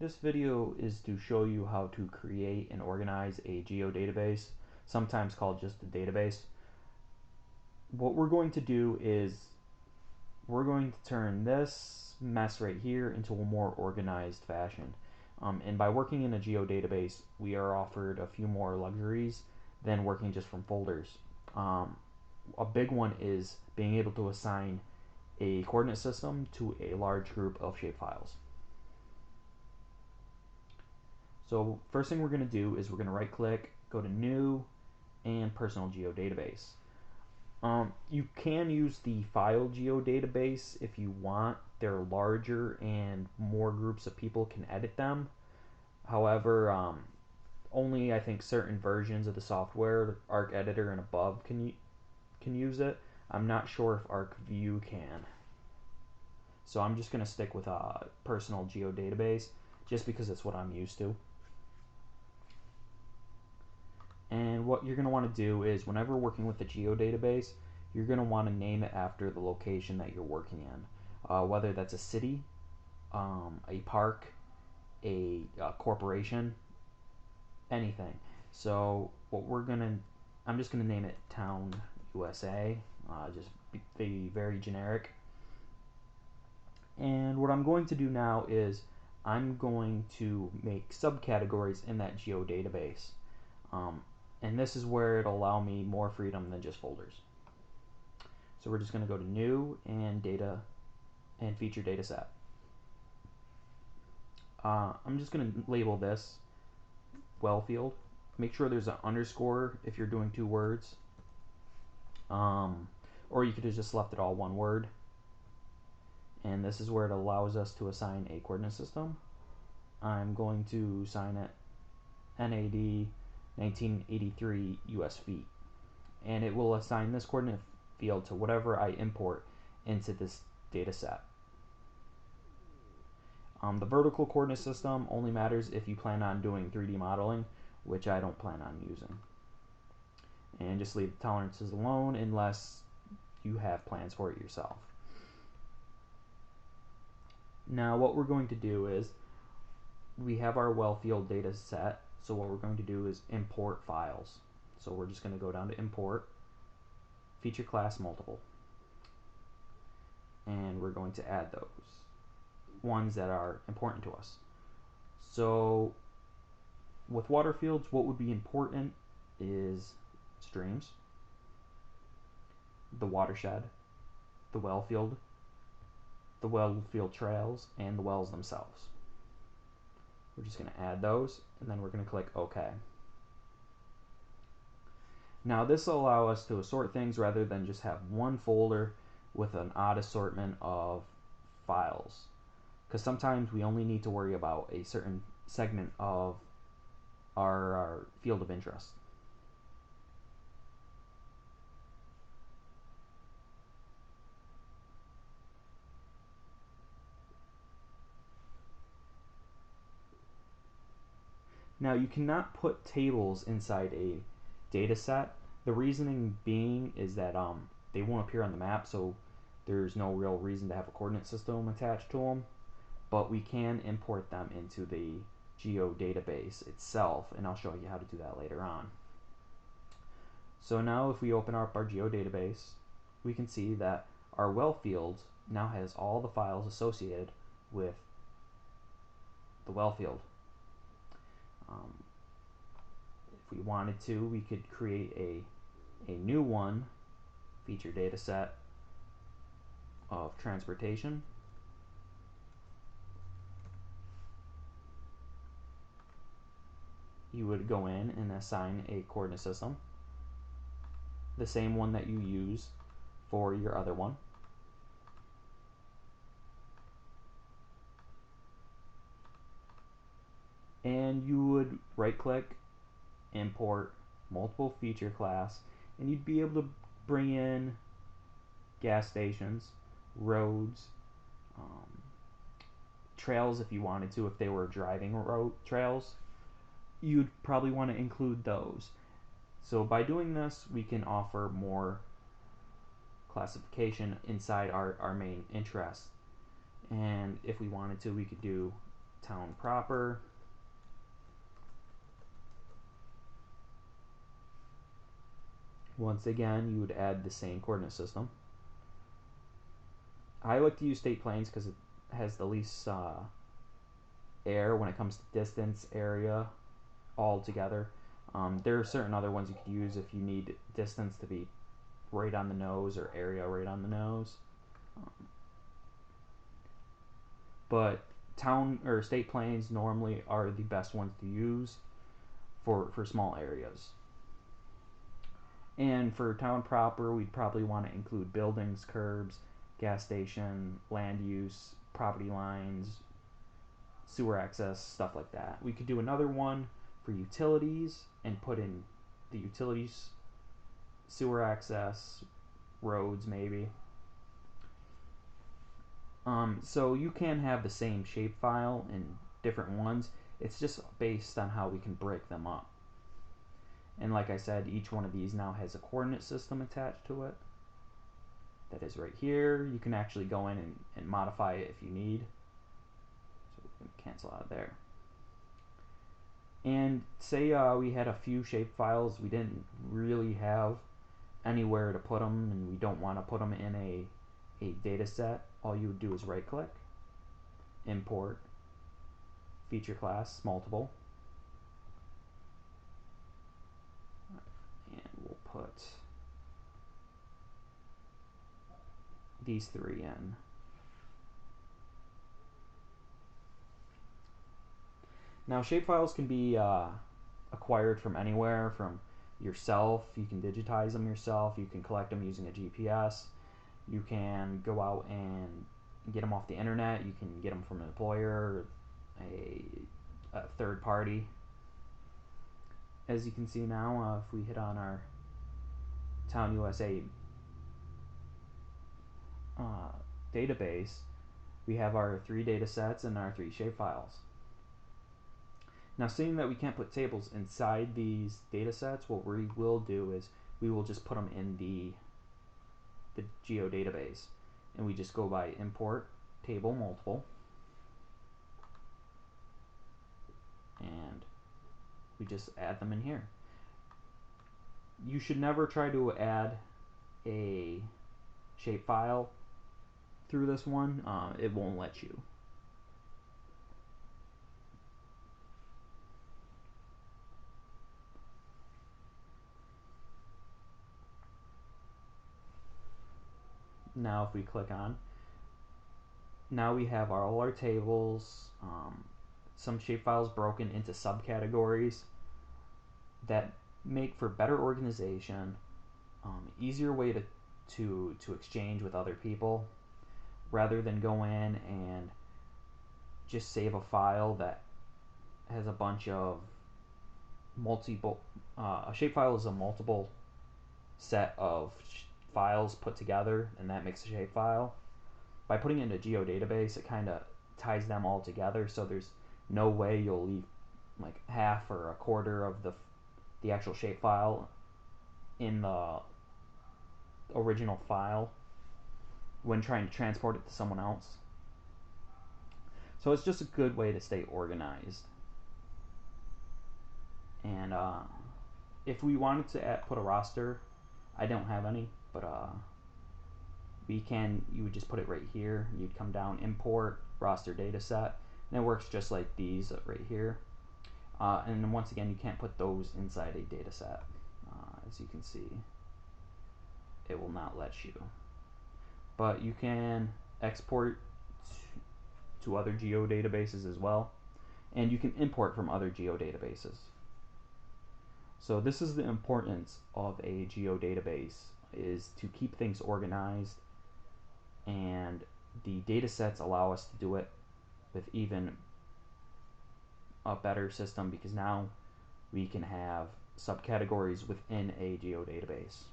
This video is to show you how to create and organize a geodatabase, sometimes called just a database. What we're going to do is we're going to turn this mess right here into a more organized fashion. And by working in a geodatabase, we are offered a few more luxuries than working just from folders. A big one is being able to assign a coordinate system to a large group of shapefiles. So first thing we're going to do is we're going to right click, go to new, and personal geodatabase. You can use the file geodatabase if you want. They're larger and more groups of people can edit them. However, only I think certain versions of the software, Arc Editor and above, can use it. I'm not sure if ArcView can. So I'm just going to stick with a personal geodatabase just because it's what I'm used to. And what you're going to want to do is whenever working with the geodatabase, you're going to want to name it after the location that you're working in, whether that's a city, a park, a corporation, anything. So I'm just going to name it Town USA, just be very generic. And what I'm going to do now is I'm going to make subcategories in that geodatabase. And this is where it'll allow me more freedom than just folders. So we're just going to go to new and data and feature data set. I'm just going to label this well field. Make sure there's an underscore if you're doing 2 words. Or you could have just left it all one word. And this is where it allows us to assign a coordinate system. I'm going to assign it NAD 1983 US feet, and it will assign this coordinate field to whatever I import into this data set. The vertical coordinate system only matters if you plan on doing 3D modeling, which I don't plan on using. And just leave the tolerances alone unless you have plans for it yourself. Now what we're going to do is we have our well field data set. So what we're going to do is import files. So we're just going to go down to import, feature class multiple, and we're going to add those ones that are important to us. So with water fields, what would be important is streams, the watershed, the well field trails, and the wells themselves. We're just going to add those, and then we're going to click OK. Now this will allow us to assort things rather than just have one folder with an odd assortment of files. Because sometimes we only need to worry about a certain segment of our field of interest. Now you cannot put tables inside a data set. The reasoning being is that they won't appear on the map, so there's no real reason to have a coordinate system attached to them. But we can import them into the geodatabase itself, and I'll show you how to do that later on. So now if we open up our geodatabase, we can see that our well field now has all the files associated with the well field. If we wanted to, we could create a new one, feature data set of transportation. You would go in and assign a coordinate system, the same one that you use for your other one. And you would right click, import multiple feature class, and you'd be able to bring in gas stations, roads, trails if you wanted to. If they were driving road trails, you'd probably want to include those. So by doing this, we can offer more classification inside our main interest. And if we wanted to, we could do town proper. Once again, you would add the same coordinate system. I like to use state planes because it has the least error when it comes to distance, area, all together. There are certain other ones you could use if you need distance to be right on the nose or area right on the nose. But town or state planes normally are the best ones to use for small areas. And for town proper, we'd probably want to include buildings, curbs, gas station, land use, property lines, sewer access, stuff like that. We could do another one for utilities and put in the utilities, sewer access, roads maybe. So you can have the same shapefile in different ones. It's just based on how we can break them up. And like I said, each one of these now has a coordinate system attached to it. That is right here. You can actually go in and modify it if you need. So we can cancel out of there. And say we had a few shapefiles we didn't really have anywhere to put them, and we don't want to put them in a data set. All you would do is right click, import, feature class, multiple, and we'll put these three in. Now shapefiles can be acquired from anywhere, from yourself. You can digitize them yourself. You can collect them using a GPS. You can go out and get them off the internet. You can get them from an employer, a third party. As you can see now, if we hit on our Town USA database, we have our 3 data sets and our 3 shapefiles. Now, seeing that we can't put tables inside these data sets, what we will do is we will just put them in the geodatabase, and we just go by import table multiple, and we just add them in here. You should never try to add a shapefile through this one. It won't let you. Now if we click on, now we have all our tables, some shapefiles broken into subcategories that make for better organization, easier way to exchange with other people, rather than go in and just save a file that has a bunch of multiple. A shapefile is a multiple set of files put together, and that makes a shapefile. By putting it in a geodatabase, it kind of ties them all together, so there's no way you'll leave like half or a quarter of the actual shapefile in the original file when trying to transport it to someone else. So it's just a good way to stay organized. And if we wanted to put a roster, I don't have any, but we can. You would just put it right here. You'd come down, import roster data set, and it works just like these right here. And then once again, you can't put those inside a data set. As you can see, it will not let you. But you can export to other geodatabases as well, and you can import from other geodatabases. So this is the importance of a geodatabase, is to keep things organized, and the data sets allow us to do it with even a better system, because now we can have subcategories within a geodatabase.